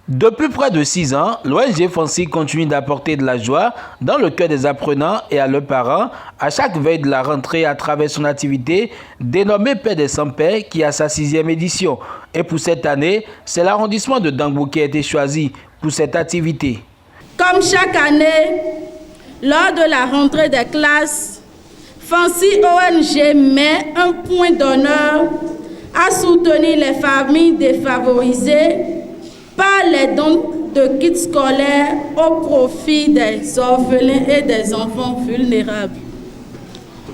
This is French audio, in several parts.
Depuis près de 6 ans, l'ONG Fancy continue d'apporter de la joie dans le cœur des apprenants et à leurs parents à chaque veille de la rentrée à travers son activité dénommée Paix des Sans-Pères qui a sa 6e édition. Et pour cette année, c'est l'arrondissement de Dangbo qui a été choisi pour cette activité. Comme chaque année, lors de la rentrée des classes, Fancy ONG met un point d'honneur à soutenir les familles défavorisées par les dons de kits scolaires au profit des orphelins et des enfants vulnérables.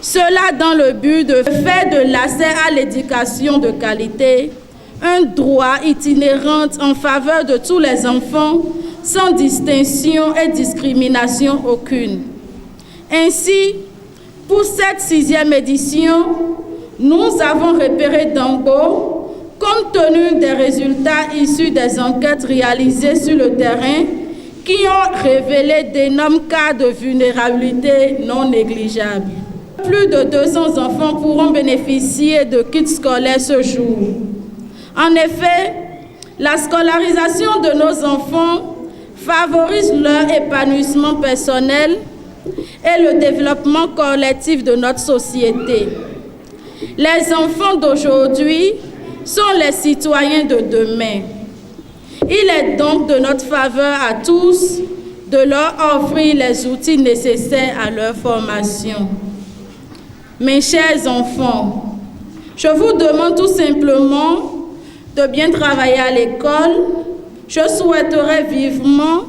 Cela dans le but de faire de l'accès à l'éducation de qualité un droit itinérant en faveur de tous les enfants sans distinction et discrimination aucune. Ainsi, pour cette 6e édition, nous avons repéré Dangbo compte tenu des résultats issus des enquêtes réalisées sur le terrain qui ont révélé d'énormes cas de vulnérabilité non négligeables. Plus de 200 enfants pourront bénéficier de kits scolaires ce jour. En effet, la scolarisation de nos enfants favorise leur épanouissement personnel et le développement collectif de notre société. Les enfants d'aujourd'hui sont les citoyens de demain. Il est donc de notre faveur à tous de leur offrir les outils nécessaires à leur formation. Mes chers enfants, je vous demande tout simplement de bien travailler à l'école. Je souhaiterais vivement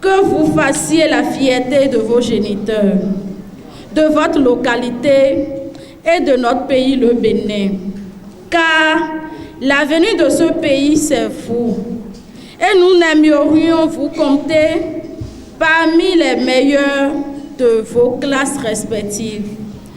que vous fassiez la fierté de vos géniteurs, de votre localité et de notre pays, le Bénin. Car l'avenir de ce pays, c'est vous. Et nous aimerions vous compter parmi les meilleurs de vos classes respectives.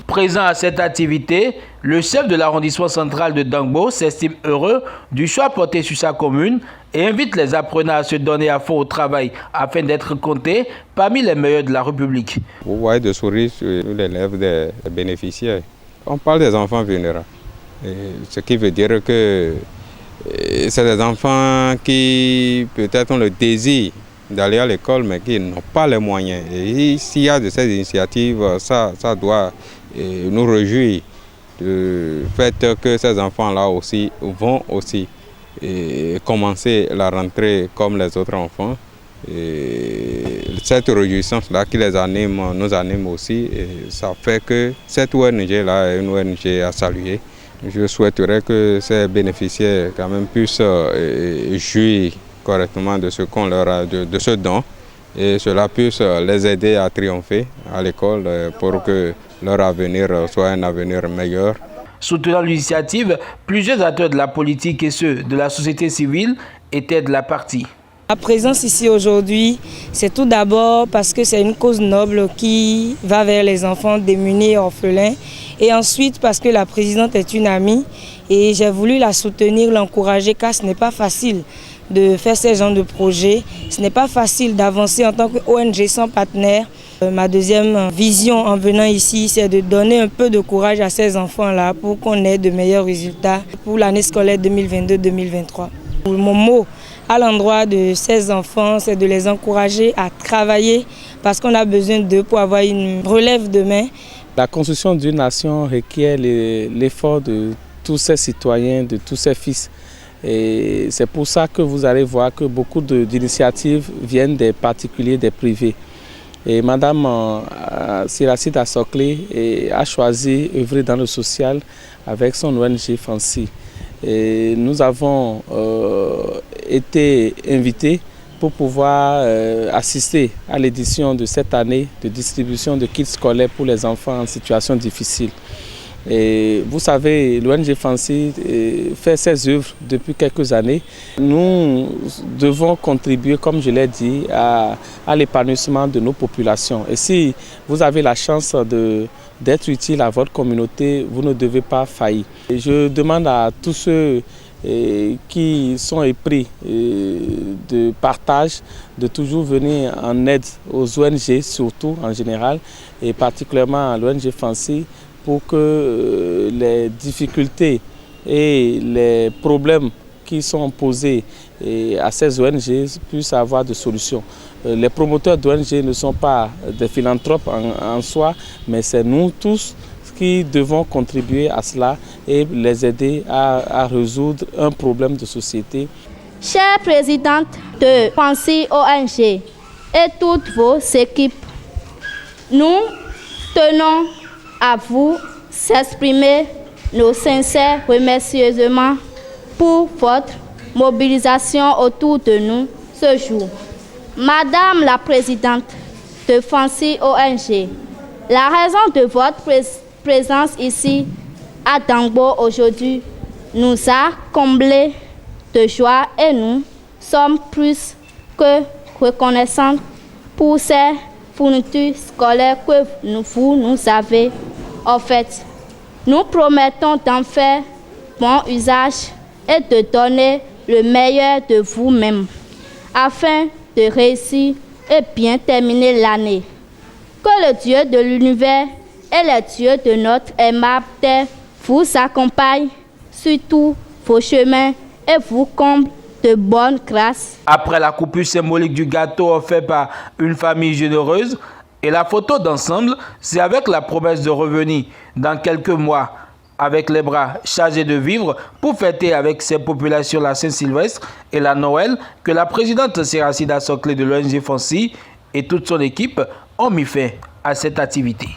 Présent à cette activité, le chef de l'arrondissement central de Dangbo s'estime heureux du choix porté sur sa commune et invite les apprenants à se donner à fond au travail afin d'être comptés parmi les meilleurs de la République. Vous voyez des sourires sur les lèvres des bénéficiaires. On parle des enfants vulnérables. Ce qui veut dire que c'est des enfants qui peut-être ont le désir d'aller à l'école mais qui n'ont pas les moyens. Et s'il y a de ces initiatives, ça doit nous réjouir du fait que ces enfants-là aussi vont aussi commencer la rentrée comme les autres enfants. Et cette réjouissance-là qui les anime, nous anime aussi. Et ça fait que cette ONG-là est une ONG à saluer. Je souhaiterais que ces bénéficiaires quand même puissent jouir correctement de ce qu'on leur a, de ce don, et cela puisse les aider à triompher à l'école pour que leur avenir soit un avenir meilleur. Soutenant l'initiative, plusieurs acteurs de la politique et ceux de la société civile étaient de la partie. Ma présence ici aujourd'hui, c'est tout d'abord parce que c'est une cause noble qui va vers les enfants démunis et orphelins. Et ensuite parce que la présidente est une amie et j'ai voulu la soutenir, l'encourager car ce n'est pas facile de faire ce genre de projet. Ce n'est pas facile d'avancer en tant qu'ONG sans partenaire. Ma deuxième vision en venant ici, c'est de donner un peu de courage à ces enfants-là pour qu'on ait de meilleurs résultats pour l'année scolaire 2022-2023. Mon mot à l'endroit de ces enfants, c'est de les encourager à travailler parce qu'on a besoin d'eux pour avoir une relève demain. La construction d'une nation requiert l'effort de tous ces citoyens, de tous ces fils. Et c'est pour ça que vous allez voir que beaucoup d'initiatives viennent des particuliers, des privés. Et Madame Siracide Sokli a choisi d'œuvrer dans le social avec son ONG Fancy. Et nous avons été invités pour pouvoir assister à l'édition de cette année de distribution de kits scolaires pour les enfants en situation difficile. Et vous savez, l'ONG Fancy fait ses œuvres depuis quelques années. Nous devons contribuer, comme je l'ai dit, à l'épanouissement de nos populations. Et si vous avez la chance d'être utile à votre communauté, vous ne devez pas faillir. Et je demande à tous ceux qui sont épris de partage, de toujours venir en aide aux ONG, surtout en général, et particulièrement à l'ONG Fancy, pour que les difficultés et les problèmes qui sont posés et à ces ONG puissent avoir des solutions. Les promoteurs d'ONG ne sont pas des philanthropes en soi, mais c'est nous tous qui devons contribuer à cela et les aider à résoudre un problème de société. Chère présidente de Fancy ONG et toutes vos équipes, nous tenons à vous exprimer nos sincères remerciements pour votre mobilisation autour de nous ce jour. Madame la présidente de Fancy ONG, la raison de votre présence ici à Dangbo aujourd'hui nous a comblés de joie et nous sommes plus que reconnaissants pour ces fournitures scolaires que vous nous avez offertes. Nous promettons d'en faire bon usage et de donner le meilleur de vous-même afin de réussir et bien terminer l'année. Que le Dieu de l'univers et le Dieu de notre aimable terre vous accompagnent sur tous vos chemins et vous comble de bonnes grâces. Après la coupure symbolique du gâteau offert par une famille généreuse et la photo d'ensemble, c'est avec la promesse de revenir dans quelques mois avec les bras chargés de vivres pour fêter avec ces populations la Saint-Sylvestre et la Noël que la présidente Séracida Soclé de l'ONG Fancy et toute son équipe ont mis fin à cette activité.